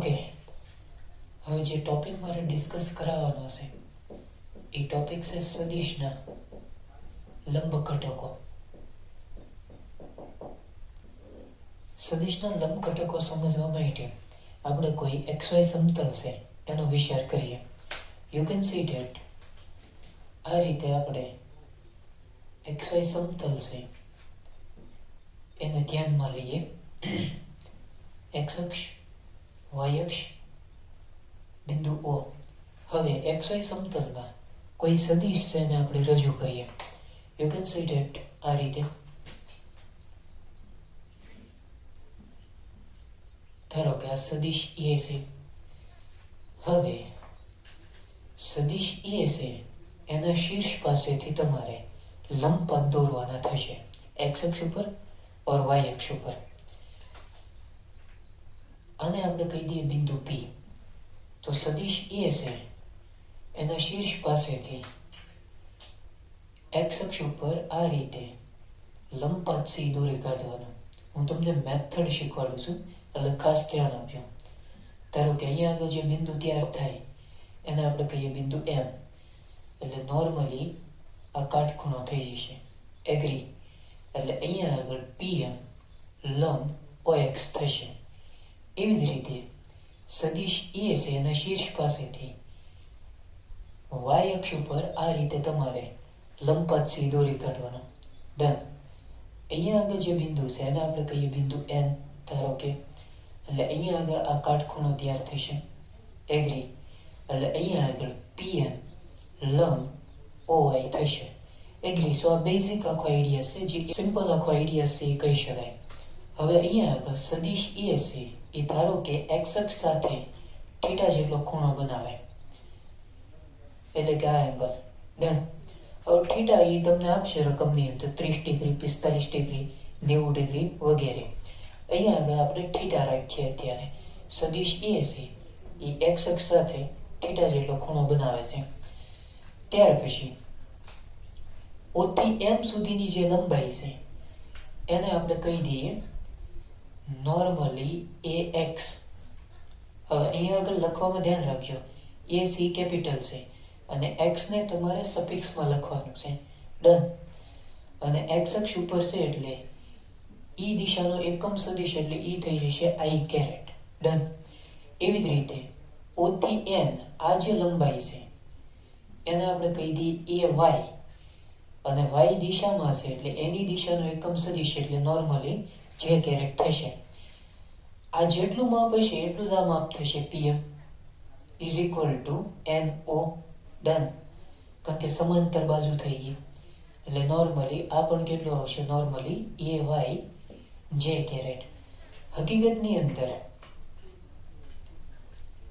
Okay, હવે જે topic મારે ડિસ્કસ કરાવવાનો છે એ ટોપિક છે સદિશના લંબ ઘટકો. સદિશના લંબ ઘટકો સમજવા માટે આપણે કોઈ XY સમતલ છે એનો વિચાર કરીએ. યુ કેન સી ધેટ આ રીતે આપણે XY સમતલ છે એને ધ્યાનમાં લઈએ. X અક્ષ, Y અક્ષ, બિંદુ O. હવે XY સમતલમાં કોઈ સદિશ છે એને આપણે રજૂ કરીએ. યુ કેન સી ધેટ આ રીતે. ધારો કે આ સદિશ A છે. હવે સદિશ A છે એના શીર્ષ પાસેથી તમારે લંબપથ દોરવાના થશે X અક્ષ ઉપર और Y અક્ષ ઉપર. આને આપણે કહી દઈએ બિંદુ P. તો સદિશ A છે એના શીર્ષ પાસેથી X અક્ષ ઉપર આ રીતે લંબપથ સી દોરી કાઢવાનું. હું તમને મેથડ શીખવાડું છું એટલે ખાસ ધ્યાન આપજો. ધારો કે અહીંયા આગળ જે બિંદુ તૈયાર થાય એને આપણે કહીએ બિંદુ M. એટલે નોર્મલી આ કાટખૂણો થઈ જશે. એગ્રી. એટલે અહીંયા આગળ PM લંબ OX થશે. એવી જ રીતે સદિશ A છે એના શીર્ષ પાસેથી Y અક્ષ ઉપર આ રીતે તમારે લંબપથ સી દોરી કાઢવાનો. ડન. અહીંયા આગળ જે બિંદુ છે એને આપણે કહીએ બિંદુ N. ધારો કે એટલે અહીંયા આગળ આ કાટખૂણો તૈયાર થશે. એગ્રી. એટલે અહીંયા આગળ PN લંબ OY થશે. એગ્રી. સો આ બેઝિક આખો આઈડિયા છે, જે સિમ્પલ આખો આઈડિયા છે એ કહી શકાય. હવે અહીંયા આગળ સદિશ A છે એ ધારો કે X અક્ષ સાથે થીટા જેટલો ખૂણો બનાવે, એટલે કે આ એંગલ. ડન. હવે થીટા એ તમને આપશે રકમની અંદર 30 ડિગ્રી, 45 ડિગ્રી, 90 ડિગ્રી વગેરે. અહીંયા આગળ આપણે થીટા રાખીએ. અત્યારે સદિશ A છે એ X અક્ષ સાથે થીટા જેટલો ખૂણો બનાવે છે. ત્યાર પછી O થી M સુધીની જે લંબાઈ છે એને આપણે કહી દઈએ નોર્મલી AX. હવે અહીંયા આગળ લખવામાં ધ્યાન રાખજો, A છે કેપિટલ છે અને X ને તમારે સફિક્સમાં લખવાનું છે. ડન. અને X અક્ષ ઉપર છે એટલે ઈ દિશાનો એકમ સદિશ એટલે ઈ થઈ જશે I કેરેટ. ડન. એવી જ રીતે O થી N આ જે લંબાઈ છે એને આપણે કહી દઈએ AY. અને Y દિશામાં છે એટલે એની દિશાનો એકમ સદિશ એટલે નોર્મલી J કેરેટ થશે. આ જેટલું માપ હશે એટલું જ આ માપ થશે PM is equal two NO. Done. કારણ કે સમાંતર બાજુ થઈ ગઈ એટલે નોર્મલી આ પણ કેટલું આવશે? Normally AY J caret. હકીકતની અંદર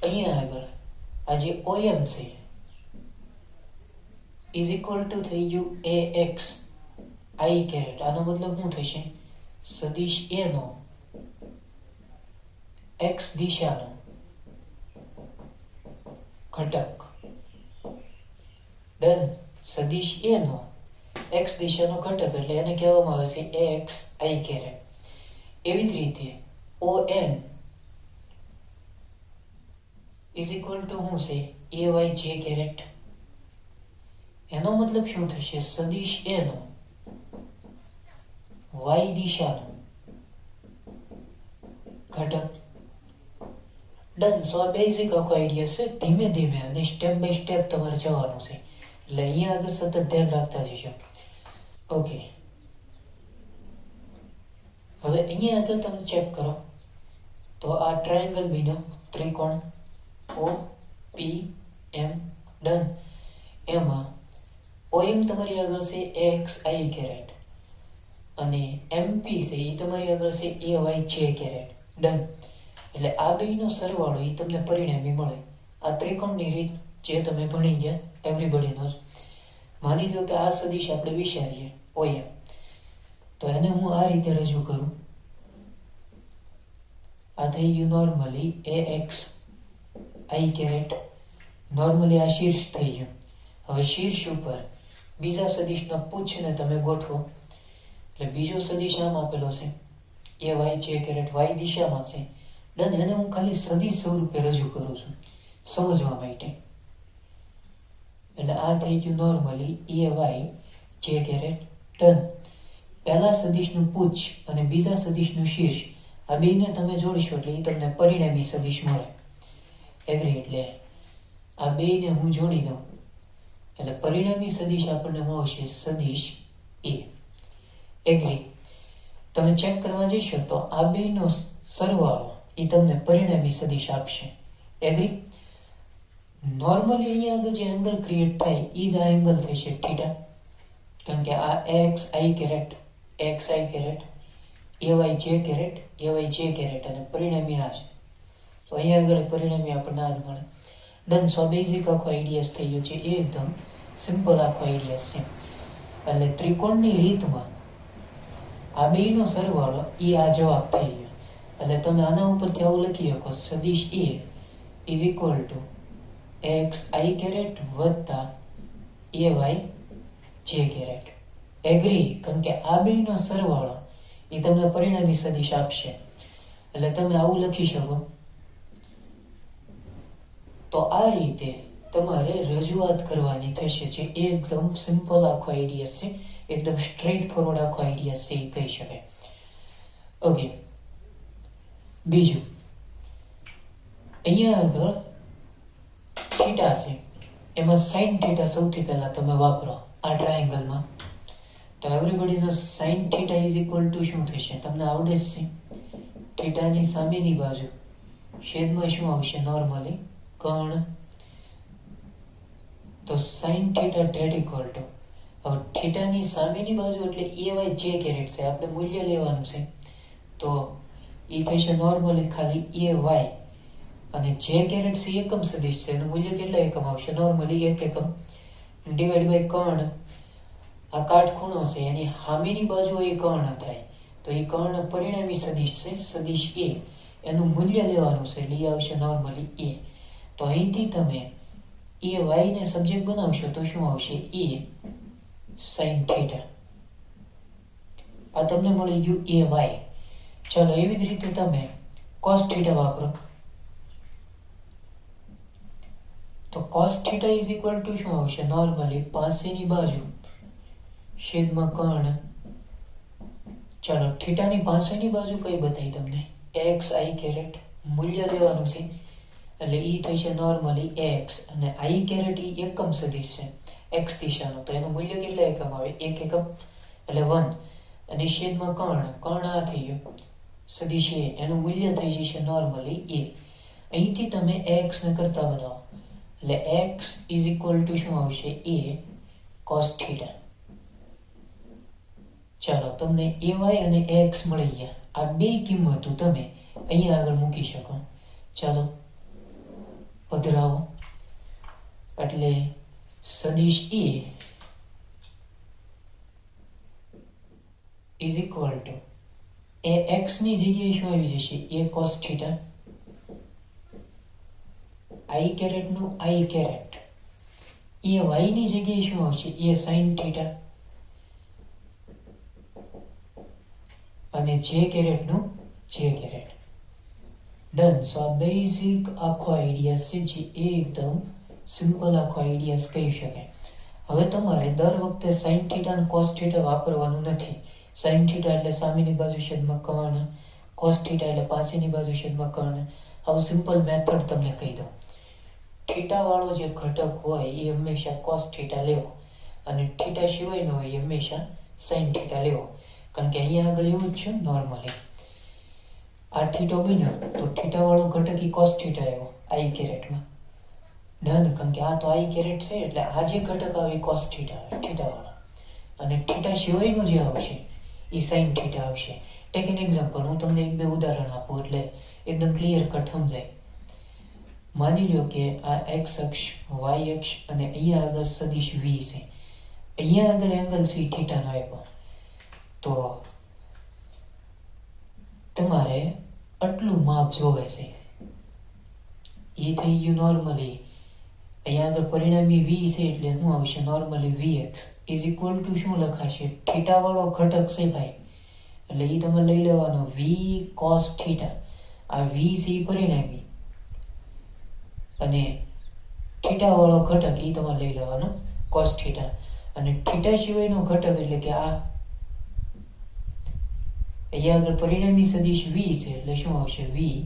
અહીંયા આગળ આ જે OM છે ઇઝ ઇક્વલ ટુ થઈ ગયું AX I કેરેટ. આનો મતલબ શું થશે? સદિશ A નો X દિશાનો ઘટક. ડન. સદિશ A નો X દિશાનો ઘટક એટલે એને કહેવામાં આવે છે AX I કેરેટ. એવી જ રીતે ON ઇઝ ઇક્વલ ટુ શું છે? AY J caret. એનો મતલબ શું થશે? સદિશ A નો Y દિશાનો ઘટક. ડન. સો આ બેઝિક આખો આઈડિયા છે. ધીમે ધીમે અને સ્ટેપ બાય સ્ટેપ તમારે જવાનું છે એટલે અહીંયા આગળ સતત ધ્યાન રાખતા જશો. ઓકે, હવે અહીંયા આગળ તમે ચેક કરો તો આ ટ્રાયેંગલ બન્યો, ત્રિકોણ OPM. ડન. એમાં OM તમારી આગળ છે AX I કેરેટ અને MP છે એ તમારી આગળ છે AY J કેરેટ. ડન. એટલે આ બેયનો સરવાળો એ તમને પરિણામી મળે. આ ત્રિકોણની રીત જે તમે ભણી ગયા એવરીબડી નોઝ. માની લો કે આ સદિશ આપણે વિચારીએ OM, તો એને હું આ રીતે રજૂ કરું. આ થઈ ગયું normally AX I caret. Normally આ શીર્ષ થઈ ગયું. હવે શીર્ષ ઉપર બીજા સદિશના પૂછને તમે ગોઠવો એટલે બીજો સદિશ આમ આપેલો છે AY J કેરેટ Y દિશામાં છે. ડન. એને હું ખાલી સદિશ સ્વરૂપે રજૂ કરું છું સમજવા માટે. એટલે આ થઈ ગયું નોર્મલી એ વાય જે કેરેટ. ડન. પહેલા સદિશનું પૂછ અને બીજા સદિશનું શીર્ષ, આ બેને તમે જોડશો એટલે એ તમને પરિણામી સદિશ મળે. એગ્રી. એટલે આ બેને હું જોડી દઉં એટલે પરિણામી સદિશ આપણને મળશે સદિશ એ. એગ્રી. તમે ચેક કરવા જશો તો આ બેનો સરવાળો એ તમને પરિણામી સદિશ આપશે. એગ્રી. નોર્મલી અહીંયા આગળ જે એંગલ ક્રિએટ થાય એ જ આ એંગલ થશે થીટા, કારણ કે આ એક્સ આઈ કેરેટ એ વાય જે કેરેટ અને પરિણામી આ છે. તો અહીંયા આગળ પરિણામી આપણને આ જ મળે. ડન. સો બેઝિક આખો આઈડિયાસ થઈ ગયો છે. એકદમ સિમ્પલ આખો આઈડિયાસ છે. એટલે ત્રિકોણની રીતમાં આ બેનો સરવાળો એ આ જવાબ થઈ ગયો. એટલે તમે આના ઉપરથી આવું લખી શકો, સદિશ A is equal to X I caret વત્તા એ વાય જે કેરેટ. એગ્રી. કારણ કે આ બેનો સરવાળો એ તમને પરિણામી સદિશ આપશે. એટલે તમે આવું લખી શકો. તો આ રીતે તમારે રજૂઆત કરવાની થશે, જે એકદમ સિમ્પલ આખો આઈડિયા છે, એકદમ સ્ટ્રેટ ફોરવર્ડ આખો આઈડિયા છે એ કહી શકાય. ઓકે. બીજું અહીંયા આગળ થીટા છે, એમાં સાઇન થીટા સૌથી પહેલા તમે વાપરો આ ટ્રાયેંગલમાં. તો એવરીબડીનો sine theta is equal to શું થશે તમને આવડે જ છે. થીટાની સામેની બાજુ છેદમાં શું આવશે? નોર્મલી કર્ણ. તો sine theta date equal to, હવે થીટાની સામેની બાજુ એટલે એ વાય જે કેરેટ છે, આપણે મૂલ્ય લેવાનું છે. તો એ થશે નોર્મલી ખાલી એ વાય, અને જે કેરેટ છે એકમ સદિશ છે, એનું મૂલ્ય કેટલા એકમ આવશે? નોર્મલી 1 એકમ ડિવાઈડ બાય કર્ણ. આ કાટખૂણો છે એની સામેની બાજુ એ કર્ણ થાય, તો એ કર્ણ પરિણામી સદિશ છે, સદિશ એ. એનું મૂલ્ય લેવાનું છે એટલે એ આવશે નોર્મલી એ. તો અહીંથી તમે એ વાય ને સબ્જેક્ટ બનાવશો તો શું આવશે? A sine theta. આ તમને મળી ગયું એ વાય. ચાલો એવી જ રીતે તમે કોસ થીટા વાપરો. તો cos theta is equal to શું આવશે? નોર્મલી પાસેની બાજુ છેદમાં કર્ણ. ચાલો થીટાની પાસેની બાજુ કઈ બતાવી તમને? એક્સ આઈ કેરેટ. મૂલ્ય લેવાનું છે એટલે ઈ થશે નોર્મલી એક્સ, અને આઈ કેરેટ ઈ એકમ સદિશ છે એક્સ દિશાનો, તો એનું મૂલ્ય કેટલા એકમ આવે? 1 એકમ એટલે 1. અને છેદમાં કર્ણ આ થઈ ગયો સદિશ એ, એનું મૂલ્ય થઈ જશે નોર્મલી એ. અહીંથી તમે એક્સ ને કરતા બનાવો એટલે એક્સ ઇઝ ઇક્વલ ટુ શું આવશે? એ કોસ થીટા. ચાલો તમને એ વાય અને એક્સ મળી ગયા. આ બે કિંમતો તમે અહીંયા આગળ મૂકી શકો. ચાલો પધરાવો. એટલે સદિશ A is equal to A X ની જગ્યાએ શું આવી જશે? A cos theta. I caret નું આઈ કેરેટ. એ વાય ની જગ્યાએ શું આવશે? A sine theta. અને જે કેરેટ નું જે કેરેટ. ડન. સો આ બેઝિક આખો આઈડિયા છે, જે એકદમ સિમ્પલ આખો આઈડિયા કહી શકાય. હવે તમારે દર વખતે સાઇન થીટા અને કોસ થીટા વાપરવાનું નથી. સાઇન થીટા એટલે સામેની બાજુ છેદમાં કર્ણ, કોસ થીટા એટલે પાસેની બાજુ છેદમાં કર્ણ. આવું સિમ્પલ મેથડ તમને કહી દઉં. થીટા વાળો જે ઘટક હોય એ હંમેશા કોસ થીટા લેવો, અને થીટા સિવાયનો હોય એ હંમેશા સાઇન થીટા લેવો. કારણ કે અહીંયા આગળ એવું જ છે નોર્મલી. આ થીટો બન્યો તો થીટા વાળો ઘટક ઈ કોસ થીટા આવ્યો આઈ કેરેટમાં. ડન. કારણ કે આ તો આઈ કેરેટ છે એટલે આ જે ઘટક આવે કોસ થીટા આવે થીટા વાળો, અને થીટા સિવાયનો જે આવશે એ સાઇન થીટા આવશે. Tech an example. હું તમને 1-2 ઉદાહરણ આપું એટલે એકદમ ક્લિયર કટ સમજાય. માની લો કે આ એક્સ અક્ષ, વાય અક્ષ અને અહીંયા આગળ સદિશ વી છે. અહીંયા આગળ એંગલ સી થીટા નો આપ્યો, તો તમારે આટલું માપ જોવે છે. એ થઈ ગયું નોર્મલી. અહીંયા આગળ પરિણામી વી છે એટલે શું આવશે? Normally vx is equal to શું લખાશે? થીટા વાળો ઘટક છે ભાઈ, એટલે એ તમે લઈ લેવાનો v cos થીટા. આ વી છે એ પરિણામી અને થીટા વાળો ઘટક એ તમારે લઈ લેવાનો કોસ થીટા, અને થીટા સિવાયનો ઘટક એટલે કે આ અહીંયા આગળ પરિણામી સદિશ વી છે એટલે શું આવશે વી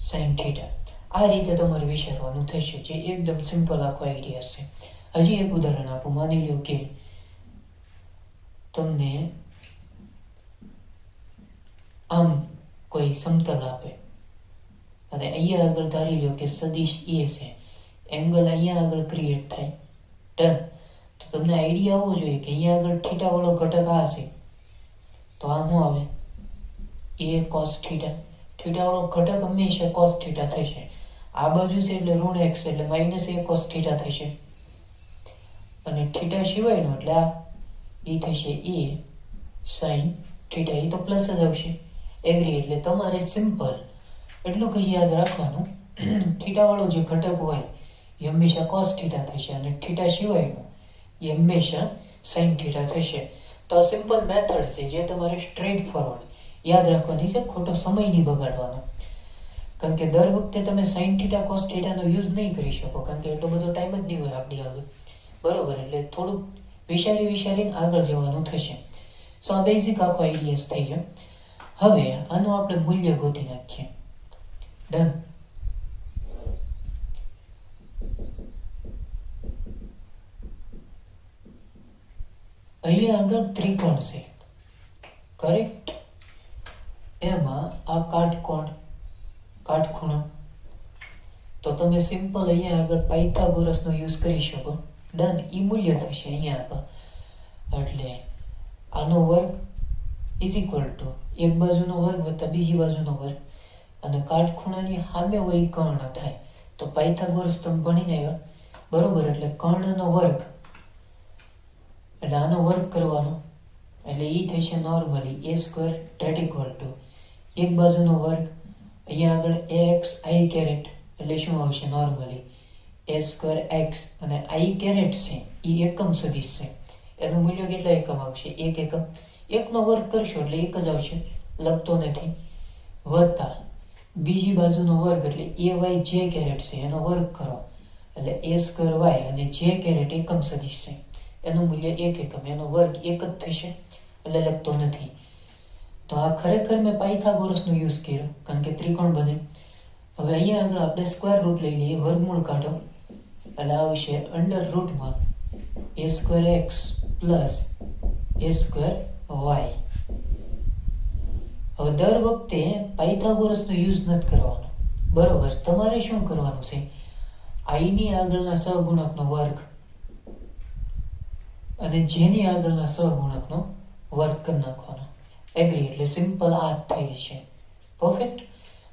સાઇન થીટા. આ રીતે તમારે વિચારવાનું થશે, જે એકદમ સિમ્પલ આખો આઈડિયા છે. હજી એક ઉદાહરણ આપું. માની લો કે તમને આમ કોઈ સમતલ આપે અને અહીંયા આગળ ધારી લો કે સદિશ એ છે, એંગલ અહીંયા આગળ ક્રિએટ થાય, ડન. તો તમને આઈડિયા આવવો જોઈએ કે અહીંયા આગળ થીટા વાળો ઘટક આ છે, તો આ શું આવે એ કોસ થીટા. થીટા વાળો ઘટક હંમેશા કોસ થીટા થશે. આ બાજુ છે એટલે ઋણ એક્સ એટલે માઇનસ એ કોસ થીટા થશે, અને થીટા સિવાયનો એટલે આ એ થશે એ સાઇન થીટા, એ તો પ્લસ જ આવશે. એગ્રી. એટલે તમારે સિમ્પલ એટલું કંઈ યાદ રાખવાનું, થીટા વાળો જે ઘટક હોય એ હંમેશા કોસ થીટા થશે, અને થીટા સિવાયનો એ હંમેશા સાઇન થીટા થશે. તો આ સિમ્પલ મેથડ છે જે તમારે સ્ટ્રેટ ફોરવર્ડ યાદ રાખવાની છે, ખોટો સમય નહીં બગાડવાનો. કારણ કે દર વખતે તમે સાઇન થીટા કોસ થીટાનો યુઝ નહીં કરી શકો, કારણ કે એટલો બધો ટાઈમ જ નહીં હોય આપણી આગળ, બરોબર. એટલે થોડુંક વિચારીને આગળ જવાનું થશે. સો આ બેઝિક આખો આઈડિયાસ થઈ ગયો. હવે આનું આપણે મૂલ્ય ગોતી નાખીએ. ડન. અહીંયા આગળ ત્રિકોણ છે, કરેક્ટ. એમાં આ કાટખૂણો, તો તમે સિમ્પલ અહીંયા આગળ પાયથાગોરસનો યુઝ કરી શકો. ડન. ઈ મૂલ્ય થશે અહીંયા આગળ. એટલે આનો વર્ગ ઇઝ ઇક્વલ ટુ એક બાજુનો વર્ગ વત્તા બીજી બાજુનો વર્ગ, અને કાટખૂણાની સામે હોય કર્ણ થાય. તો પાયથાગોરસ તમે ભણીને આવ્યા, બરોબર. એટલે કર્ણનો વર્ગ એટલે આનો વર્ગ કરવાનો, એટલે એ થશે normally A square date equal to એક બાજુનો વર્ગ, અહીંયા આગળ એક્સ આઈ કેરેટ એટલે શું આવશે નોર્મલી એ સ્ક્વેર એક્સ, અને આઈ કેરેટ છે એ એકમ સદિશ છે, એનું મૂલ્ય કેટલા એકમ આવશે એક એકમ. એકનો વર્ગ કરશો એટલે એક જ આવશે, લખતો નથી, વત્તા બીજી બાજુનો વર્ગ એટલે એ વાય જે કેરેટ છે એનો વર્ગ કરો એટલે એ સ્ક્વેર વાય, અને જે કેરેટ એકમ સદિશ છે એનું મૂલ્ય એક એકમ, એનો વર્ગ એક જ થશે એટલે લખતો નથી. તો આ ખરેખર મેં પાયથાગોરસનો યુઝ કર્યો કારણ કે ત્રિકોણ બને. હવે અહીંયા આગળ આપણે સ્ક્વેર રૂટ લઈ લઈએ, વર્ગમૂળ કાઢો એટલે આવશે અંડર રૂટમાં A square X plus A square Y. હવે દર વખતે પાયથાગોરસનો યુઝ નથી કરવાનો, બરોબર. તમારે શું કરવાનું છે, આઈ ની આગળના સહગુણકનો વર્ગ અને જેની આગળના સહગુણકનો વર્ગ કરી નાખવાનો. એગ્રી. એટલે સિમ્પલ આ થઈ જશે. પરફેક્ટ.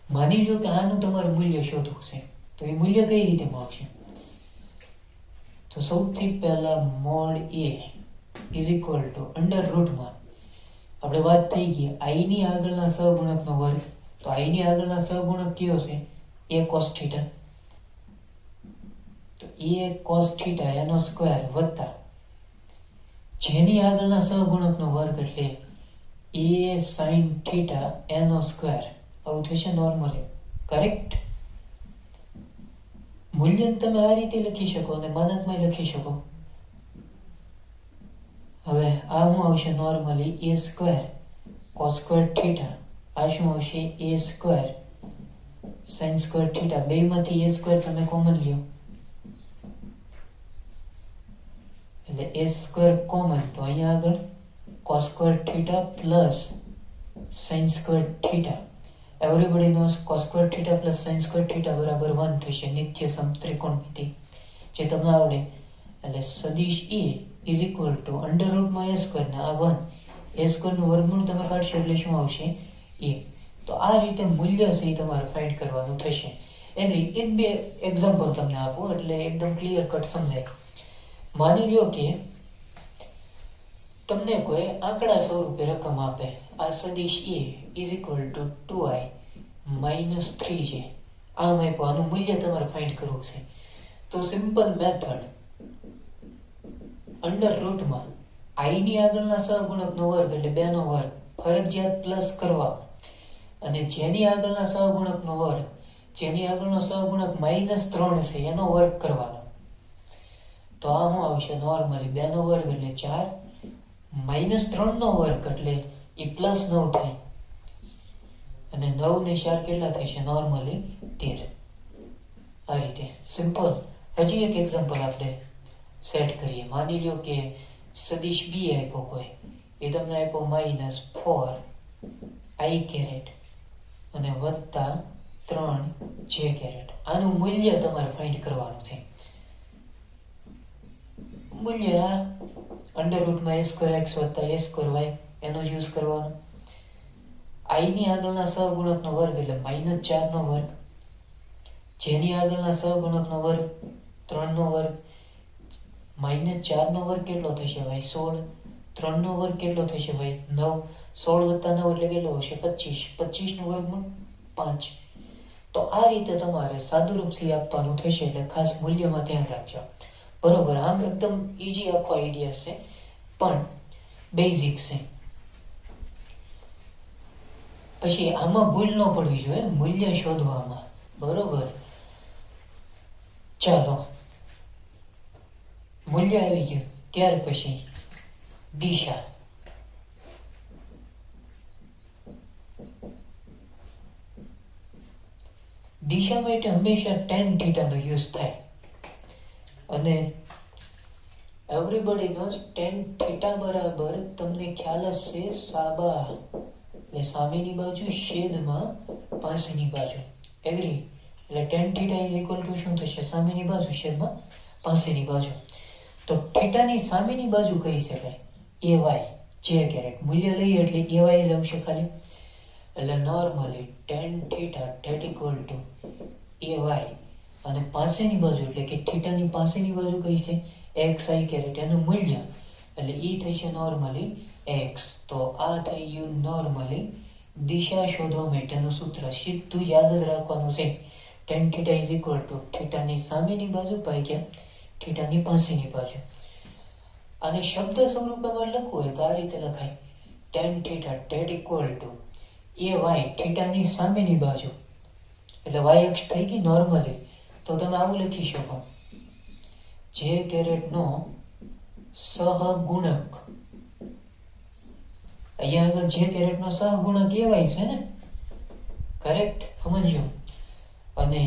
માની લો કે આનું તમારે મૂલ્ય શોધવું છે, તો એ મૂલ્ય કઈ રીતે મળશે? તો સૌથી પહેલા mod A is equal to under રૂટમાં આપણે વાત થઈ ગઈ આઈ ની આગળના સહગુણકનો વર્ગ, તો આઈ ની આગળના સહગુણક કયો છે એ કોસ થીટા, તો એ કોસ થીટા એનો સ્ક્વેર વત્તા જેની આગળના સહગુણકનો વર્ગ એટલે એ સાઇન થીટા એનો સ્ક્વેર, આવું થશે નોર્મલી, કરેક્ટ. મૂલ્ય તમે આ રીતે લખી શકો અને માનકમાં લખી શકો. હવે આ શું આવશે નોર્મલી એ સ્ક્વેર કોસ સ્ક્વેર થીટા, આ શું આવશે એ સ્ક્વેર સાઇન સ્ક્વેર થીટા. બેમાંથી એ સ્ક્વેર તમે કોમન લ્યો એટલે એ સ્ક્વેર કોમન, તો અહીંયા આગળ cos square theta plus sine square theta. Everybody knows cos square theta plus sine square theta બરાબર 1 થશે, નિત્ય સમત્રિકોણમિતિ જે તમને આવડે. એટલે સદિશ A is equal to under રૂટમાં એ સ્ક્વેર ને આ 1, એ સ્ક્વેરનું વર્ગમૂળ તમે કાઢશો એટલે શું આવશે એ. તો આ રીતે મૂલ્ય છે એ તમારે ફાઇન્ડ કરવાનું થશે. એની એક બે એક્ઝામ્પલ તમને આપું એટલે એકદમ ક્લિયર કટ સમજાય. માની લો કે તમને કોઈ આંકડા સ્વરૂપે રકમ આપે, આ સદિશ A is equal to 2i minus 3 છે, આમ આપ્યું, આનું મૂલ્ય તમારે ફાઇન્ડ કરવું છે. તો સિમ્પલ મેથડ અંડર રૂટમાં આઈ ની આગળના સહગુણકનો વર્ગ એટલે 2 નો વર્ગ ફરજિયાત પ્લસ કરવા, અને જેની આગળના સહગુણકનો વર્ગ, જેની આગળનો સહગુણક -3 છે એનો વર્ગ કરવાનો. તો આ શું આવશે? નોર્મલી 2 નો વર્ગ એટલે 4, -3 નો વર્ગ એટલે એ +9 થાય, અને 9 ને 4 કેટલા થશે? નોર્મલી 13. આ રીતે સિમ્પલ. હજી એક એક્ઝામ્પલ આપણે સેટ કરીએ. માની લો કે સદિશ બી આપ્યો કોઈ, એ તમને આપ્યો -4 i કેરેટ અને +3 j કેરેટ. આનું મૂલ્ય તમારે ફાઇન્ડ કરવાનું છે. મૂલ્ય √a²x + a²y એનો યુઝ કરવાનો. i ની આગળના સહગુણકનો વર્ગ એટલે -4 નો વર્ગ, જેની આગળના સહગુણકનો વર્ગ 3 નો વર્ગ, -4 નો વર્ગ કેટલો થશે ભાઈ? 16. 3 નો વર્ગ કેટલો થશે ભાઈ? 9. 16 + 9 એટલે કેટલો હશે? 25. 25 નું વર્ગમૂળ 5. તો આ રીતે તમારે સાદુરૂપ સી આપવાનું થશે, એટલે ખાસ મૂલ્યમાં ધ્યાન રાખજો. બરોબર. આમ એકદમ ઈઝી આખો આઈડિયા છે, પણ બેઝિક છે. પછી આમાં ભૂલ ન પડવી જોઈએ મૂલ્ય શોધવામાં. બરોબર. ચાલો, મૂલ્ય આવી ગયું. ત્યાર પછી દિશા. દિશા માટે હંમેશા tan θ નો યુઝ થાય, અને એવરીબડી નોઝ tan θ બરાબર તમને ખ્યાલ હશે સાબા, એટલે સામેની બાજુ છેદમાં પાસેની બાજુ. એગ્રી? એટલે tan θ શું થશે? સામેની બાજુ છેદમાં પાસેની બાજુ. તો થીટાની સામેની બાજુ કહી શકાય ay j કેરેટ. મૂલ્ય લઈએ એટલે ay જ આવશે ખાલી. એટલે નોર્મલી tan θ ay, અને પાસેની બાજુ એટલે કે થીટાની પાસેની બાજુ કઈ છે? xi caret. એનું મૂલ્ય એટલે ઈ થશે નોર્મલી x. તો આ થઈ ગયું નોર્મલી દિશા શોધવા માટેનું સૂત્ર. સીધું યાદ જ રાખવાનું છે. tan θ થીટાની સામેની બાજુ ભાગ્યા થીટાની પાસેની બાજુ. અને શબ્દ સ્વરૂપમાં લખવું હોય તો આ રીતે લખાય: tan θ ay થીટાની સામેની બાજુ, એટલે y અક્ષ થઈ ગઈ નોર્મલી. તો તમે આવું લખી શકો: j કેરેટ નો સહગુણક. અહીંયા આગળ j કેરેટ નો સહગુણક ay છે ને? કરેક્ટ? સમજો. અને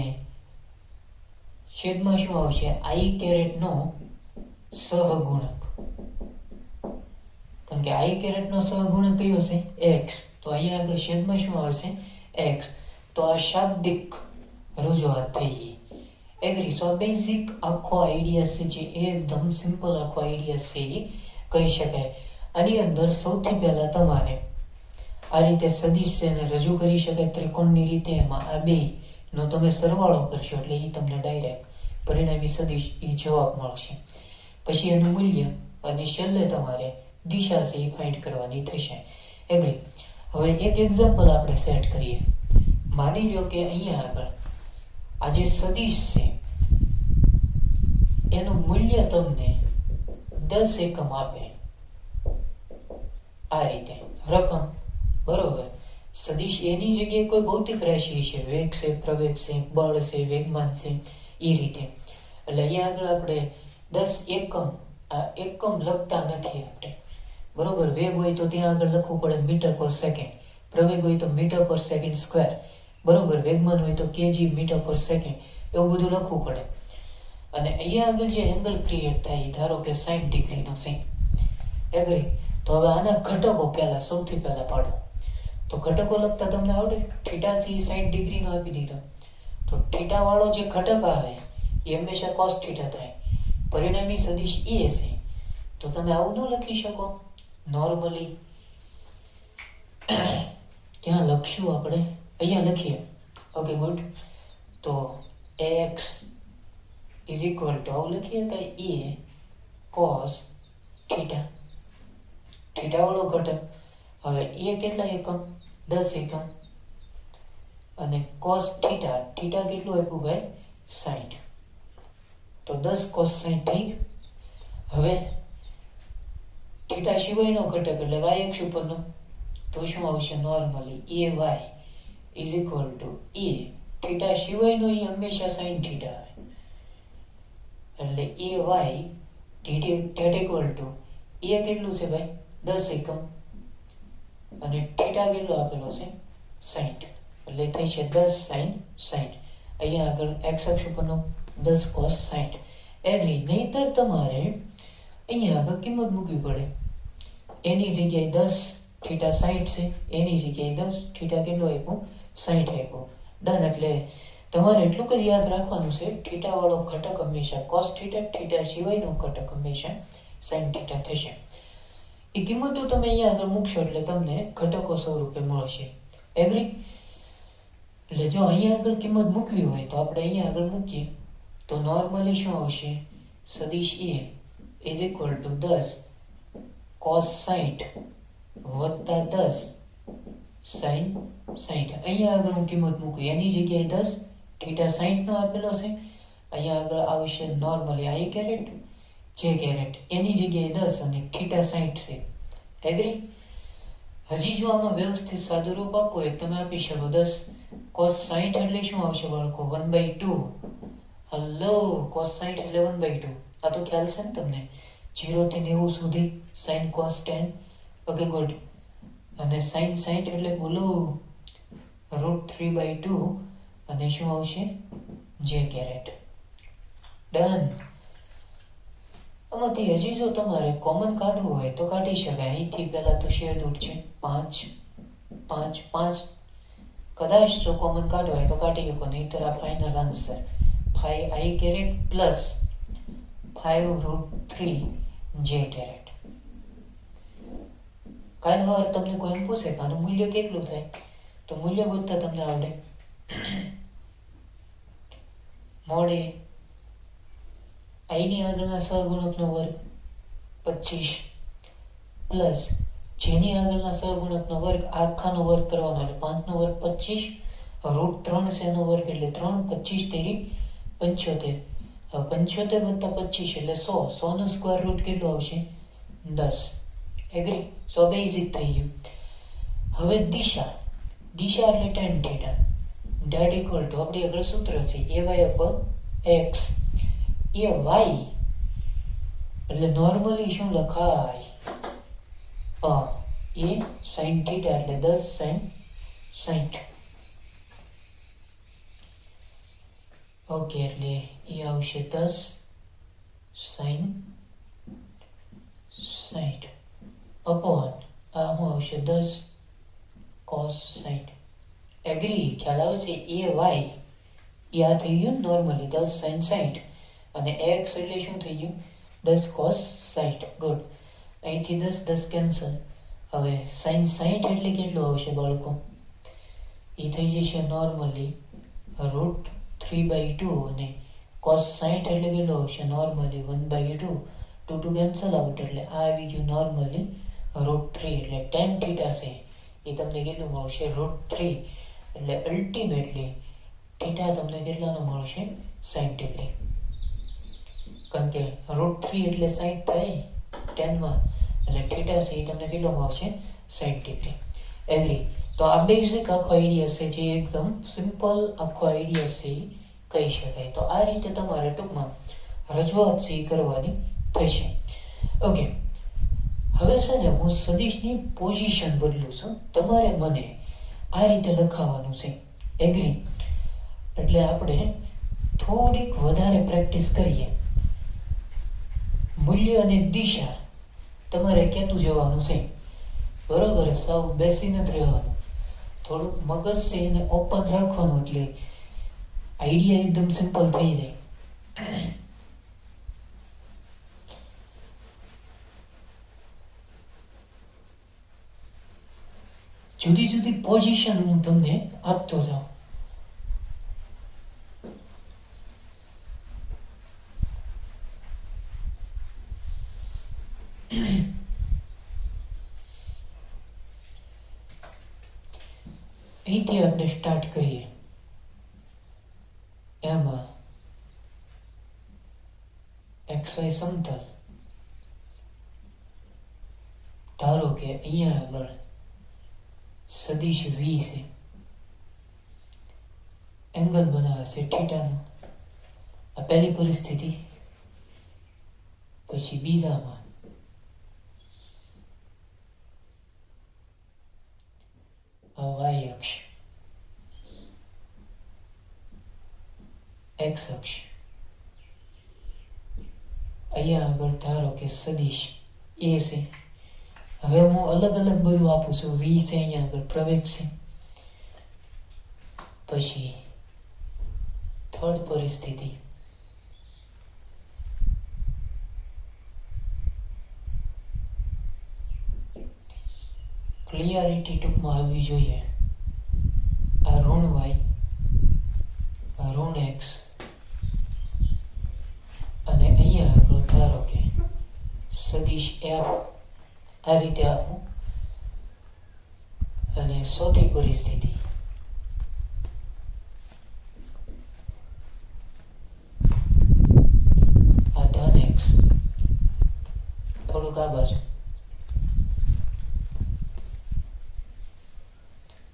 છેદમાં શું આવશે? i કેરેટ નો સહગુણક. કારણ કે i કેરેટ નો સહગુણક કયો છે? x. તો અહીંયા આગળ છેદમાં શું આવશે? x. તો આ શાબ્દિક રજૂઆત થઈ ગઈ. એગ્રી? સો બેઝિક આખો આઈડિયા છે, જે એકદમ સિમ્પલ આખો આઈડિયા છે એ કહી શકાય. આની અંદર સૌથી પહેલા તમારે આ રીતે સદિશ છે એને રજૂ કરી શકાય ત્રિકોણની રીતે. એમાં આ બે નો તમે સરવાળો કરશો એટલે એ તમને ડાયરેક્ટ પરિણામી સદિશ એ જવાબ મળશે. પછી એનું મૂલ્ય અને છેલ્લે તમારે દિશા છે એ ફાઇન્ડ કરવાની થશે. એગ્રી? હવે એક એક્ઝામ્પલ આપણે સેટ કરીએ. માની લો કે અહીંયા આગળ આ જે સદિશ છે એનું મૂલ્ય તમને 10 એકમ આપે. આ રીતે રકમ. બરોબર. સદિશ એની જગ્યાએ કોઈ ભૌતિક રાશિ છે, વેગ છે, પ્રવેગ છે, બળ છે, વેગમાન છે, એ રીતે. એટલે અહીંયા આગળ આપણે 10 એકમ, આ એકમ લખતા નથી આપણે. બરોબર. વેગ હોય તો ત્યાં આગળ લખવું પડે મીટર/સેકન્ડ, પ્રવેગ હોય તો મીટર/સેકન્ડ², બરોબર. વેગમાન હોય તો kg મીટર/સેકન્ડ, એવું બધું લખવું પડે. અને અહીંયા આગળ જે એંગલ ક્રિએટ થાય ધારો કે 60 ડિગ્રીનો છે. એગ્રી? તો હવે આના ઘટકો પહેલા સૌથી પહેલા પાડો. તો ઘટકો લખતા તમને આવડે? થીટા થી 60 ડિગ્રીનો આપી દીધો, તો થીટા વાળો જે ઘટક આવે એ હંમેશા cos θ થાય. પરિણામી સદિશ એ છે. તો તમે આવું ન લખી શકો નોર્મલી. ક્યાં લખશું આપણે? અહીંયા લખીએ. Okay, good. તો x આવું લખીએ કે એ cos θ, થીટા વાળો ઘટક. હવે એ કેટલા એકમ? 10 એકમ. અને cos θ કેટલું આપ્યું ભાઈ? 60. તો 10 cos 60 થઈ ગયું. હવે થીટા સિવાયનો ઘટક એટલે y અક્ષ ઉપરનો, તો શું આવશે? Normally ay is equal to A theta સિવાયનો એ હંમેશા સાઇન થીટા આવે, એટલે A Y that equal to A કેટલું છે ભાઈ 10 એકમ અને થીટા કેટલો આપેલો છે 60, એટલે થઈ છે 10 સાઇન 60. અહીંયા આગળ એક્સ અક્ષ ઉપરનો 10 કોસ 60 એગ્રી. નહીતર તમારે અહીંયા આગળ કિંમત મૂકવી પડે. એની જગ્યાએ 10 થીટા 60 છે, એની જગ્યાએ 10 થીટા કેટલો આપ્યો 60 આપ્યો. ડન. એટલે તમારે એટલું જ યાદ રાખવાનું છે, થીટા વાળો ઘટક હંમેશા કોસ થીટા, થીટા સિવાયનો ઘટક હંમેશા સાઇન થીટા થશે. એ કિંમતો તમે અહીંયા આગળ મૂકશો એટલે તમને ઘટકો સ્વરૂપે મળશે. એગ્રી. એટલે જો અહીંયા આગળ કિંમત મૂકવી હોય તો આપણે અહીંયા આગળ મૂકીએ તો નોર્મલી શું આવશે, સદિશ A is equal two 10 cos 60 વત્તા 10 sin 60. અહીંયા આગળ હું કિંમત મૂકું, એની જગ્યાએ 10 થીટા 60 નો આપેલો છે, અહીંયા આગળ આવશે નોર્મલી i કેરેટ જે કેરેટ, એની જગ્યાએ 10 અને થીટા 60 છે. એગ્રી. હજી જો આમાં વ્યવસ્થિત સાદું રૂપ આપવું હોય તમે આપી શકો 10 cos 60 એટલે શું આવશે બાળકો 1/2. હલો, cos 60 એટલે 1/2. આ તો ખ્યાલ છે ને તમને, 0 થી 90 સુધી sin cos 10. Okay good. અને sin 60 એટલે બોલો √3/2 અને શું આવશે j કેરેટ. ડન. આમાંથી હજી જો તમારે કોમન કાઢવું હોય તો કાઢી શકાય. અહીંથી પહેલા તો શેર રૂટ છે 5 5 5, કદાચ જો કોમન કાઢવો હોય તો કાઢી શકો, નહીતર આ final answer 5i caret plus 5√3 j caret. કાલ વાર તમને કોઈ એમ પૂછે કે આનું મૂલ્ય કેટલું થાય તો મૂલ્ય ગોતતા તમને આવડે મોડે i ની આગળના સહગુણકનો વર્ગ 25 પ્લસ j ની આગળના સહગુણકનો વર્ગ આખાનો વર્ગ કરવાનો એટલે 5 નો વર્ગ 25 √3 છે એનો વર્ગ એટલે 3, 25 તેરી 75, 75 વત્તા 25 એટલે 100, 100 નો સ્ક્વેર રૂટ કેટલો આવશે 10. એગ્રી. સો બેઝિક થઈ ગયું. હવે દિશા, દિશા એટલે tan theta date equal to આપણી આગળ સૂત્ર છે ay અપર x. એ y એટલે નોર્મલી શું લખાય એ sin થીટા એટલે 10 sin 60. ઓકે, એટલે એ આવશે 10 sin 60 અપોન આ હું આવશે 10 cos 60. એગ્રી. ખ્યાલ આવશે. એ વાય એ આ થઈ ગયું નોર્મલી 10 sin 60 અને x એટલે શું થઈ ગયું 10 cos 60. ગુડ. અહીંથી 10 10 કેન્સલ. હવે sin 60 એટલે કેટલું આવશે બાળકો, એ થઈ જશે નોર્મલી √3/2 અને cos 60 એટલે કેટલું આવશે નોર્મલી 1/2. 2 કેન્સલ આઉટ એટલે આ આવી ગયું નોર્મલી √3 એટલે tan થીટા છે એ તમને કેટલું મળશે √3. એટલે અલ્ટિમેટલી થીટા તમને કેટલાનો મળશે 60 ડિગ્રી. કારણ કે √3 એટલે 60 થાય 10 માં, એટલે થીટા છે એ તમને કેટલો મળશે 60 ડિગ્રી. એગ્રી. તો આ બેઝિક આખો આઈડિયા છે, જે એકદમ સિમ્પલ આખો આઈડિયા છે કહી શકાય. તો આ રીતે તમારે ટૂંકમાં રજૂઆત છે એ કરવાની થશે. ઓકે, હવે છે ને હું સદિશની પોઝિશન બદલું છું, તમારે મને આ રીતે લખાવાનું છે. એગ્રી. એટલે આપણે થોડીક વધારે પ્રેક્ટિસ કરીએ. મૂલ્ય અને દિશા તમારે કહેતું જવાનું છે, બરોબર. સાવ બેસી નથી રહેવાનું, થોડુંક મગજ છે એને ઓપન રાખવાનું, એટલે આઈડિયા એકદમ સિમ્પલ થઈ જાય. જુદી જુદી પોઝિશન હું તમને આપતો જાઉં. અહીંથી આપણે સ્ટાર્ટ કરીએ. એમાં XY સમતલ, ધારો કે અહીંયા આગળ સદિશ v છે, એંગલ બનાવે છે થીટાનો. આ પહેલી પરિસ્થિતિ. પછી બીજામાં આ વાય અક્ષ, એક્સ અક્ષ. અહીંયા આગળ ધારો કે સદિશ એ છે. હવે હું અલગ અલગ બધું આપું છું. વી છે અહીંયા આગળ પ્રવેગ છે. પછી થર્ડ પરિસ્થિતિ, ક્લિયરિટી ટૂંકમાં આવવી જોઈએ. આ ઋણ વાય, આ ઋણ એક્સ, અને અહીંયા આગળ ધારો કે સદિશ એફ. આ રીતે આપું. અને ચોથી પરિસ્થિતિ, આ ધન એક્સ, થોડુંક આ બાજુ.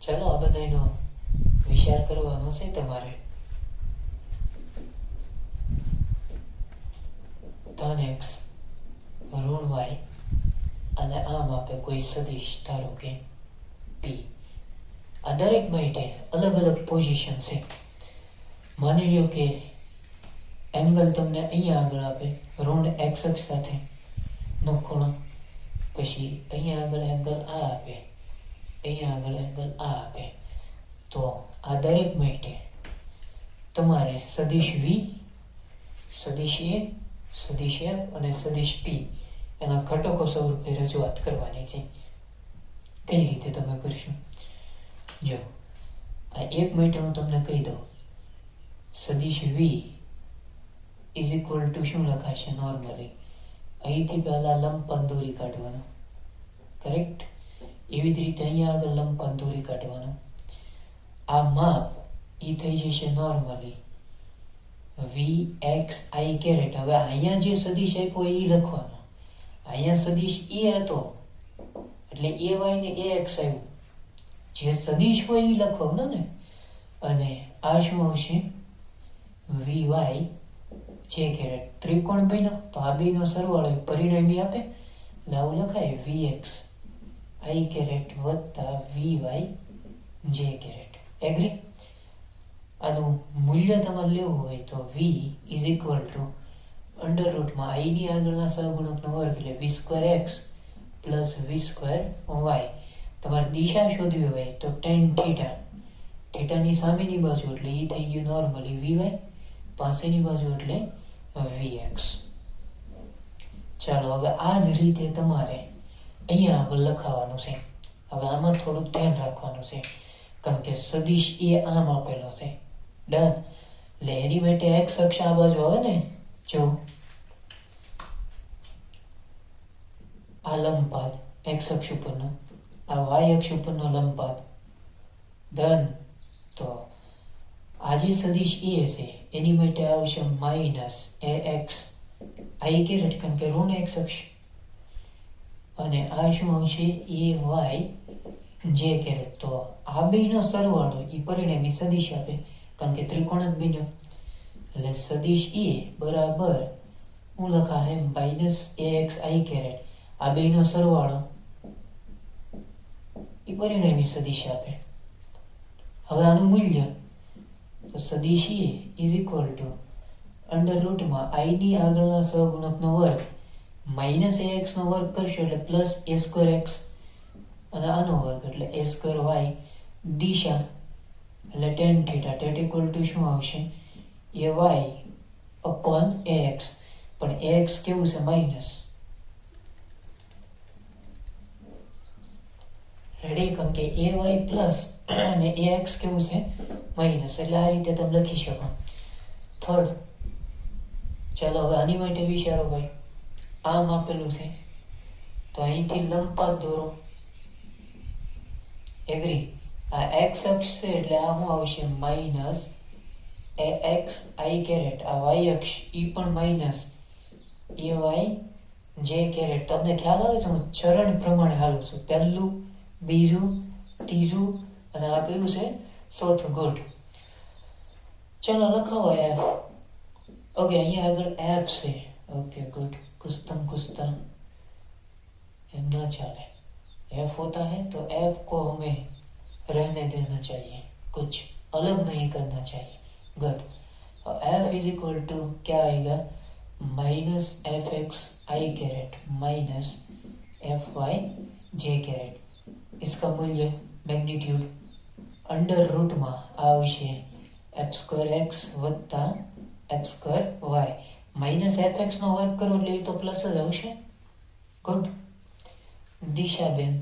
ચાલો આ બધાનો વિચાર કરવાનો છે તમારે. ધન એક્સ, ઋણ વાય, અને આમ આપે કોઈ સદિશ ધારો કે પી. આ દરેક માટે અલગ અલગ પોઝિશન છે. માની લ્યો કે એંગલ તમને અહીંયા આગળ આપે ઋણ એક્સ અક્ષ સાથે નો ખૂણો. પછી અહીંયા આગળ એંગલ આ આપે, અહીંયા આગળ એંગલ આ આપે. તો આ દરેક માટે તમારે સદિશ વી, સદિશ એ, સદિશ એફ અને સદિશ પી એના ઘટકો સ્વરૂપે રજૂઆત કરવાની છે. કઈ રીતે તમે કરશો? જો આ એક માટે હું તમને કહી દઉં. સદિશ વી ઇઝ ઇક્વલ ટુ શું લખાશે નોર્મલી? અહીંથી પહેલા લંબપાત દોરી કાઢવાનો, કરેક્ટ? એવી જ રીતે અહીંયા આગળ લંબપાત દોરી કાઢવાનો. આ માપ એ થઈ જશે નોર્મલી વી એક્સ આઈ કેરેટ. હવે અહીંયા જે સદિશ આપ્યો એ લખવાનો. અહીંયા સદિશ એ હતો એટલે એ વાય ને એ એક્સ આવ્યું. જે સદિશ હોય એ લખવાનું ને. અને આ શું આવશે? વી વાય જે કેરેટ. ત્રિકોણ બન્યો તો આ બેનો સરવાળો પરિણામી આપે. એટલે આવું લખાય વી એક્સ આઈ કેરેટ વત્તા વી વાય જે કેરેટ. એગ્રી? આનું મૂલ્ય તમારે લેવું હોય તો V is equal to under રૂટમાં આઈ ની આગળના સહગુણકનો વર્ગ એટલે V square X plus V square Y. તમારે દિશા શોધવી હોય તો ટેન થીટા. થીટાની સામેની બાજુ એટલે એ થઈ ગયું નોર્મલી વી વાય, પાસેની બાજુ એટલે વી એક્સ. ચાલો હવે આ જ રીતે તમારે અહીંયા આગળ લખાવાનું છે. હવે આમાં થોડુંક ધ્યાન રાખવાનું છે કારણ કે સદિશ એ આમ આપેલો છે. ડન. એટલે એની માટે એક્સ અક્ષ આ બાજુ આવે ને. જો આ લંબપાદ એક્સ અક્ષ ઉપરનો, આ વાય અક્ષ ઉપરનો લંબપાદ. ડન. તો આ જે સદિશ એ છે એની માટે આવશે માઇનસ એ એક્સ આઈ કેરેટ કારણ કે ઋણ એક્સ અક્ષ. અને આ શું આવશે? એ વાય જે કેરેટ. તો આ બેનો સરવાળો એ પરિણામી સદિશ આપે કારણ કે ત્રિકોણ જ બન્યો. એટલે સદિશ એ બરાબર હું લખાય માઇનસ એ એક્સ આઈ કેરેટ. આ બેનો સરવાળો એ પરિણામી સદિશ આપે. હવે આનું મૂલ્ય તો સદિશ A is equal to under રૂટમાં આઈ ની આગળના સહગુણકનો વર્ગ માઇનસ એ એક્સ નો વર્ગ કરશો એટલે પ્લસ એ સ્ક્વેર એક્સ અને આનો વર્ગ એટલે એ સ્ક્વેર વાય. દિશા એટલે tan theta. Theta equal to શું આવશે? A Y upon A X. પણ એ એક્સ કેવું છે? માઇનસ. રેડી? કારણ કે એ વાય પ્લસ અને એ એક્સ કેવું છે? માઇનસ. એટલે આ રીતે તમે લખી શકો. થર્ડ. ચાલો હવે આની માટે વિચારો ભાઈ. આમ આપેલું છે તો અહીંથી લંબપાત દોરો. એગ્રી? આ એક્સ અક્ષ છે એટલે આ શું આવશે? માઇનસ એ એક્સ આઈ કેરેટ. આ વાય અક્ષ ઈ પણ માઇનસ એ વાય જે કેરેટ. તમને ખ્યાલ આવે છે હું ચરણ પ્રમાણે હાલું છું. પહેલું, બીજું, ત્રીજું અને આ કયું છે? ચોથું. ગુડ. ચલો લખાવો એફ. ओके અહીંયા આગળ એફ છે. Okay good. कुस्तम कुस्ता ना चले. एफ होता है तो एफ को हमें रहने देना चाहिए, कुछ अलग नहीं करना चाहिए. गुड. और एफ इज इक्वल टू क्या आएगा? माइनस एफ एक्स आई कैरेट माइनस एफ वाई जे कैरेट. इसका मूल्य मैग्नीट्यूड अंडर रूट में आवशे एफ स्क्वायर एक्स वत्ता एफ स्क्वायर वाय. माइनस एफ एक्स नो वर्ग करो એટલે તો પ્લસ જ આવશે. ગુડ. દિશા બેન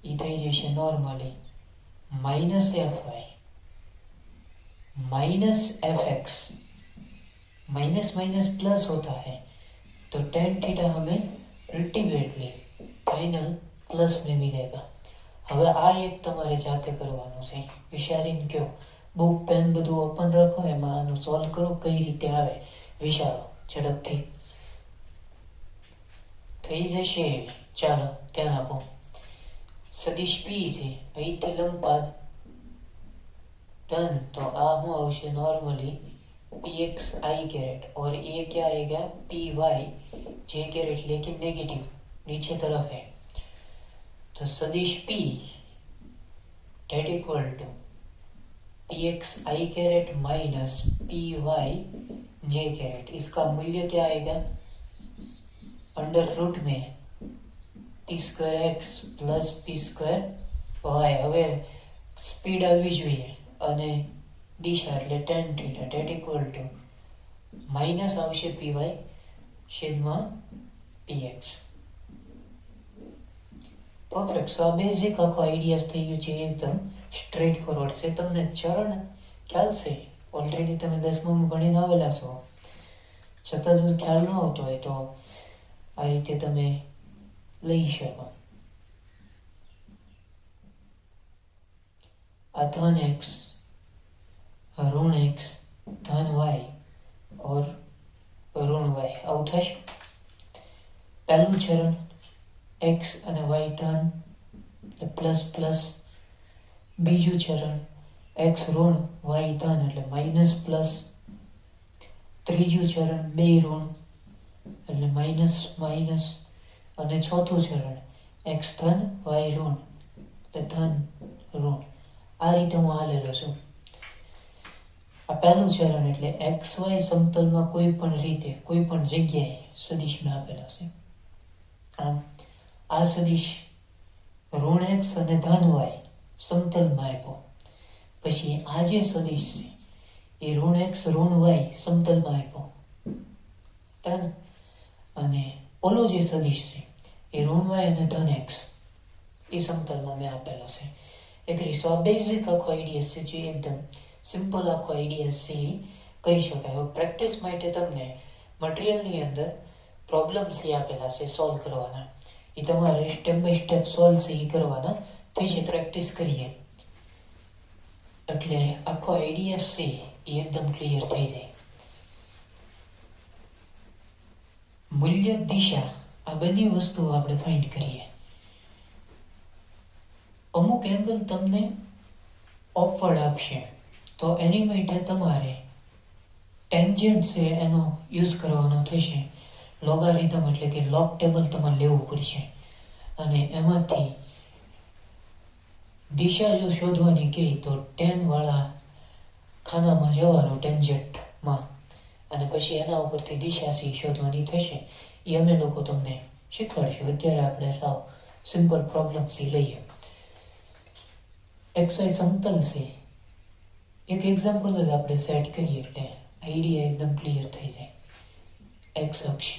ઈ થઈ જશે normally minus f y minus f x. Minus minus plus होता है तो टेन थीटा हमें अल्टीमेटली फाइनल प्लस में मिलेगा. હવે આ એક તમારે જાતે કરવાનું છે. વિચારીને કયો. બુક પેન બધું ઓપન રાખો, એમાં આનું સોલ્વ કરો કઈ રીતે આવે વિચારો ઝડપથી. થઈ જશે. ચાલો ધ્યાન આપો. સદિશ પી છે, અહીંથી લંબપાદ डन. तो आ હું આવશે નોર્મલી px i कैरेट और ये क्या आएगा py j कैरेट लेकिन नेगेटिव नीचे तरफ है. तो सदिश p that equal to px i caret minus py j caret. इसका मूल्य क्या आएगा? अंडर रूट में p square x plus p square y. હવે સ્પીડ આવવી જોઈએ અને દિશા એટલે tan theta that equal to minus આવશે py છેદમાં px. परफेक्ट. सो આ બેઝિક આખો આઈડિયાસ થઈ ગયું છે, એકદમ સ્ટ્રેટ ફોરવર્ડ છે. તમને ચરણ ખ્યાલ છે, ઓલરેડી તમે 10માં ભણીને આવેલા છો. છતાં જો ખ્યાલ ન આવતો હોય તો આ રીતે તમે લઈ શકો. આ ધન x ऋण x धन y और ऋण y આવું થશે. પહેલું ચરણ x અને y ધન પ્લસ પ્લસ. બીજું ચરણ x ઋણ y ધન એટલે માઇનસ પ્લસ. ત્રીજું ચરણ બે ઋણ એટલે માઇનસ માઇનસ. અને ચોથું ચરણ x ધન y ઋણ એટલે ધન ઋણ. આ રીતે હું હાલેલો છું. આ પહેલું ચરણ એટલે એક્સ વાય સમતલમાં કોઈ પણ રીતે કોઈ પણ જગ્યાએ સદિશમાં આપેલા છે. આમ આ સદિશ ઋણ એક્સ અને ધન વાય સમતલમાં આપ્યો. પછી આ જે સદિશ છે એ ઋણ એક્સ ઋણ વાય સમતલમાં આપ્યો. ડન. અને ઓલો જે સદિશ છે એ ઋણ વાય અને ધન એક્સ એ સમતલમાં મેં આપેલો છે. એગ્રી. સો આ બેઝિક આખો આઈડિયા છે, જે એકદમ સિમ્પલ આખો આઈડિયા છે કહી શકાય. હવે પ્રેક્ટિસ માટે તમને મટીરિયલની અંદર પ્રોબ્લેમ્સ એ આપેલા છે સોલ્વ કરવાના. એ તમારે સ્ટેપ બાય સ્ટેપ સોલ્વ છે એ કરવાના. થઈ છે પ્રેક્ટિસ કરીએ એટલે આખો આઈડિયા છે એ એકદમ ક્લિયર થઈ જાય. મૂલ્ય દિશા આ બંને વસ્તુઓ આપણે ફાઇન્ડ કરીએ. અમુક એંગલ તમને ઓપવર્ડ આપશે તો એની માટે તમારે ટેન્જન્ટ છે એનો યુઝ કરવાનો થશે. લોગારિધમ એટલે કે લોગ ટેબલ તમારે લેવું પડશે અને એમાંથી દિશા જો શોધવાની કહે તો 10 વાળા ખાનામાં જવાનું ટેન્જન્ટમાં અને પછી એના ઉપરથી દિશા છે શોધવાની થશે. એ અમે લોકો તમને શીખવાડશું. અત્યારે આપણે સાવ સિમ્પલ પ્રોબ્લેમ છે લઈએ. એક્સવાય સમતલ છે, એક એક્ઝામ્પલ જ આપણે સેટ કરીએ એટલે આઈડિયા એકદમ ક્લિયર થઈ જાય. એક્સ અક્ષ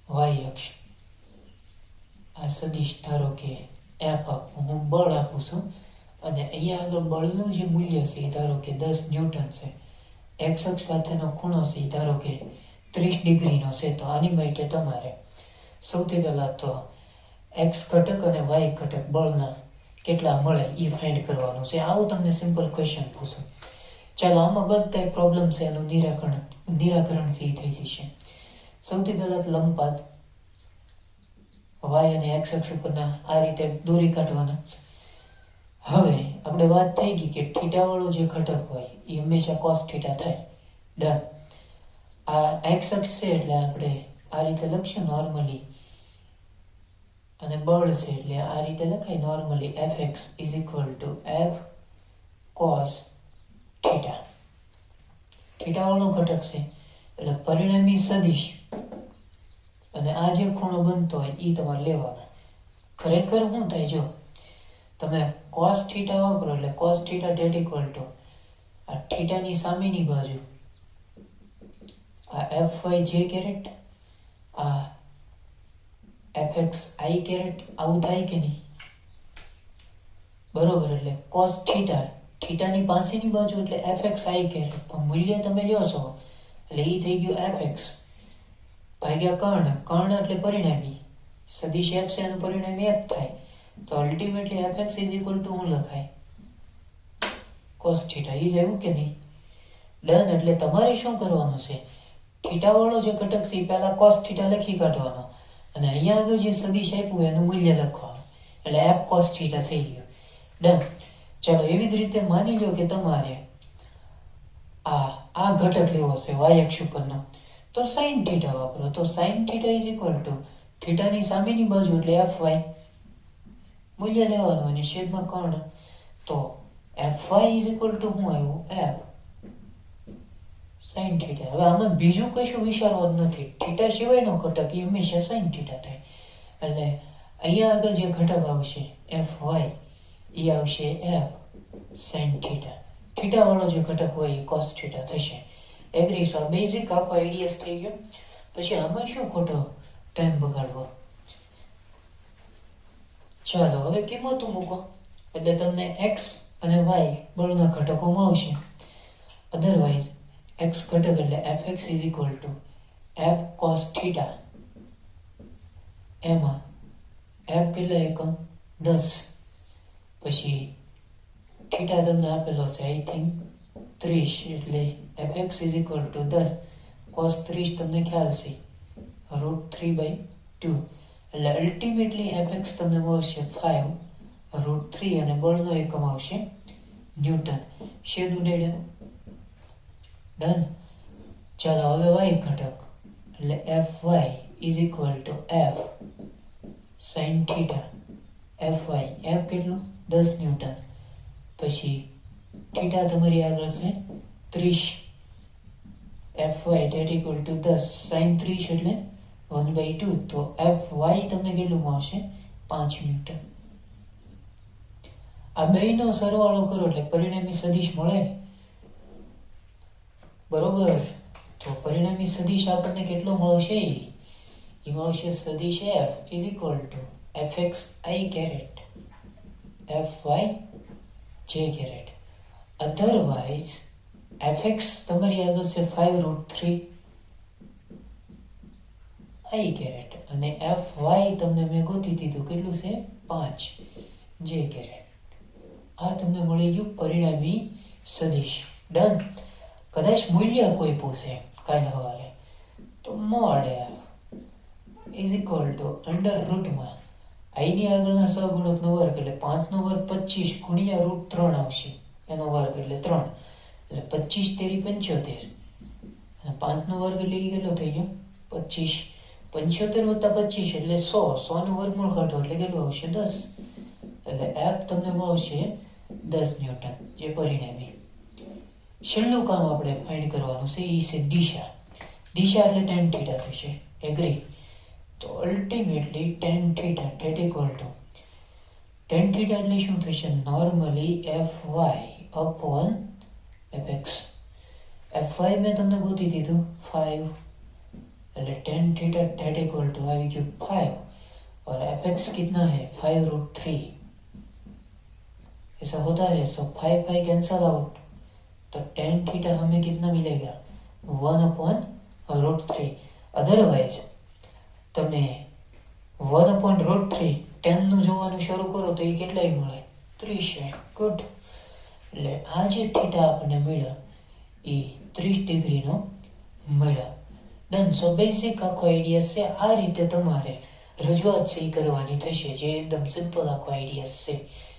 વાય અક્ષ આ સદિશ ધારો કે એફ આપું, હું બળ આપું છું અને અહીંયા આગળ બળનું જે મૂલ્ય છે એ ધારો કે 10 ન્યૂટન છે. એક્સ અક્ષ સાથેનો ખૂણો છે ધારો કે 30 ડિગ્રીનો છે. તો આની માટે તમારે સૌથી પહેલા તો એક્સ ઘટક અને વાય ઘટક બળના કેટલા મળે એ ફાઇન્ડ કરવાનું છે. આવું તમને સિમ્પલ ક્વેશ્ચન પૂછું. ચાલો આમાં બધા પ્રોબ્લેમ છે એનું નિરાકરણ છે એ થઈ જશે. સૌથી પહેલા લંબપાદ વાય અને એક્સ અક્ષ ઉપરના આ રીતે દોરી કાઢવાના. હવે આપણે આપણે વાત થઈ ગઈ કે થીટા વાળો જે ઘટક હોય એ હંમેશા cos થીટા થાય. ડન. આ x અક્ષ છે એટલે આપણે આ રીતે લખશું નોર્મલી, અને બળ છે એટલે આ રીતે લખાય normally fx is equal to f cos theta. Theta વાળો ઘટક છે એટલે પરિણામી સદિશ અને આ જે ખૂણો બનતો હોય એ તમારે લેવાનો. ખરેખર શું થાય, જો તમે cos થીટા વાપરો એટલે cos theta date equal to આ થીટાની સામેની બાજુ આ fy j કેરેટ, આ fx i કેરેટ, આવું થાય કે નહીં? બરોબર. એટલે cos થીટા, થીટાની પાસેની બાજુ એટલે fx i કેરેટ, પણ મૂલ્ય તમે લ્યો છો એટલે એ થઈ ગયું fx ભાગ્યા કર્ણ. કર્ણ એટલે પરિણામી સદિશ f છે એનું પરિણામી f થાય. તો ultimately fx is equal to શું લખાય? cos theta. ઈ જ આવ્યું કે નહીં? ડન. એટલે તમારે શું કરવાનું છે, થીટા વાળો જે ઘટક છે એ પહેલા cos થીટા લખી કાઢવાનો, અને અહીંયા આગળ જે સદિશ આપ્યું એનું મૂલ્ય લખવાનું, એટલે f cos થીટા થઈ ગયું. ડન. ચાલો એવી જ રીતે માની લો કે તમારે આ ઘટક લેવો છે y અક્ષ ઉપરનો, તો sin થીટા વાપરો. તો sin theta is equal to થીટાની સામેની બાજુ એટલે fy મૂલ્ય લેવાનું અને છેદમાં કર્ણ. તો fy ઇઝ ઇક્વલ ટુ શું આવ્યું? f sin theta. હવે આમાં બીજું કશું વિચારવાનું નથી, થીટા સિવાયનો ઘટક એ હંમેશા sin થીટા થાય. એટલે અહીંયા આગળ જે ઘટક આવશે fy એ આવશે f sin થીટા. થીટા વાળો જે ઘટક હોય એ cos થીટા થશે. એગ્રી? તો બેઝિક આખો આઈડિયાસ થઈ ગયો. પછી આમાં શું ખોટો ટાઈમ બગાડવો. ચાલો હવે કિંમતો મૂકો એટલે તમને x અને y બળના ઘટકો મળશે. અધરવાઇઝ x ઘટક એટલે fx is equal to f cos theta. એમાં f કેટલા એકમ? 10. પછી થીટા તમને આપેલો છે આઈ થિંક 30, એટલે fx is equal to 10 cos 30 તમને ખ્યાલ છે √3/2. એટલે અલ્ટિમેટલી fx તમને મળશે 5 √3 અને બળનો એકમ આવશે ન્યૂટન. શેદ ઉડેડ્યો. ડન. ચાલો હવે y ઘટક એટલે fy is equal to f sin theta. fy f કેટલું? 10 ન્યૂટન. પછી થીટા તમારી આગળ છે 30, fy that equal to 10 sin 30 એટલે 1/2. તો fy તમને કેટલું મળશે? 5 ન્યૂટન. આ બેયનો સરવાળો કરો એટલે પરિણામી સદિશ મળે. બરોબર. તો પરિણામી સદિશ આપણને કેટલો મળશે? એ મળશે સદિશ f is equal to fx i caret fy j caret. Otherwise fx તમારી આગળ છે 5√3 i caret અને fy તમને મેં ગોતી દીધું કેટલું છે? 5 j caret. આ તમને મળી ગયું પરિણામી સદિશ. ડન. કદાચ મૂલ્ય કોઈ પૂછે કાલે સવારે તો mod f is equal to under રૂટમાં i ની આગળના સહગુણકનો વર્ગ એટલે 5 નો વર્ગ 25 ગુણ્યા √3 આવશે, એનો વર્ગ એટલે 3, એટલે 25 તેરી 75 અને 5 નો વર્ગ એટલે કેટલો થઈ ગયો? 25. 75 વત્તા 25 એટલે 100. 100 નું વર્ગમૂળ કાઢો એટલે કેટલું આવશે? 10. એટલે f તમને મળશે 10 ન્યૂટન, જે પરિણામી. છેલ્લું કામ આપણે ફાઇન્ડ કરવાનું છે એ છે દિશા. દિશા એટલે tan થીટા થશે. એગ્રી? તો ultimately tan theta that equal to tan theta એટલે શું થશે? Normally fy upon fx. fy મેં તમને ગોતી દીધું 5, એટલે tan theta that equal to આવી ગયું 5 और fx कितना है? 5√3. ऐसा होता है. सो 5 कैंसल आउट, तो tan थीटा हमें कितना मिलेगा? 1/√3. અધરવાઇઝ તમે 1/√3 tan નું જોવાનું શરૂ કરો તો એ કેટલાય મળે? 30. ગુડ. એટલે આ જે થીટા આપણને મળ્યો એ 30 ડિગ્રીનો મળ્યો. ડન. સો બેઝિક આખો આઈડિયા છે. આ રીતે તમારે રજૂઆત છે એ કરવાની થશે, જે એકદમ સિમ્પલ આખો આઈડિયા છે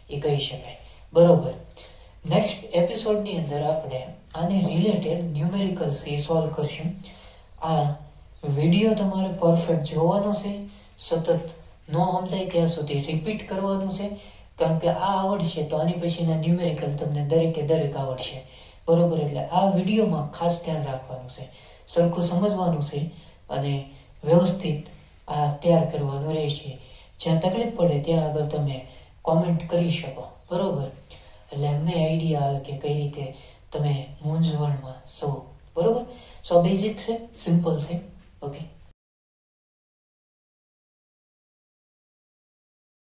એ કહી શકાય. બરોબર. નેક્સ્ટ એપિસોડની અંદર આપણે આને રિલેટેડ ન્યુમેરિકલ્સ એ સોલ્વ કરશું. આ વિડીયો તમારે પરફેક્ટ જોવાનો છે, સતત ન સમજાય ત્યાં સુધી રિપીટ કરવાનું છે, કારણ કે આ આવડશે તો આની પછીના ન્યુમેરિકલ તમને દરેકે દરેક આવડશે. બરોબર. એટલે આ વિડીયોમાં ખાસ ધ્યાન રાખવાનું છે, સરખું સમજવાનું છે અને વ્યવસ્થિત આ તૈયાર કરવાનું રહેશે. જ્યાં તકલીફ પડે ત્યાં આગળ તમે કોમેન્ટ કરી શકો. બરોબર. એટલે એમને આઈડિયા આવે કે કઈ રીતે તમે મૂંઝવણમાં છો. બરોબર. સો બેઝિક છે, સિમ્પલ છે. ઓકે.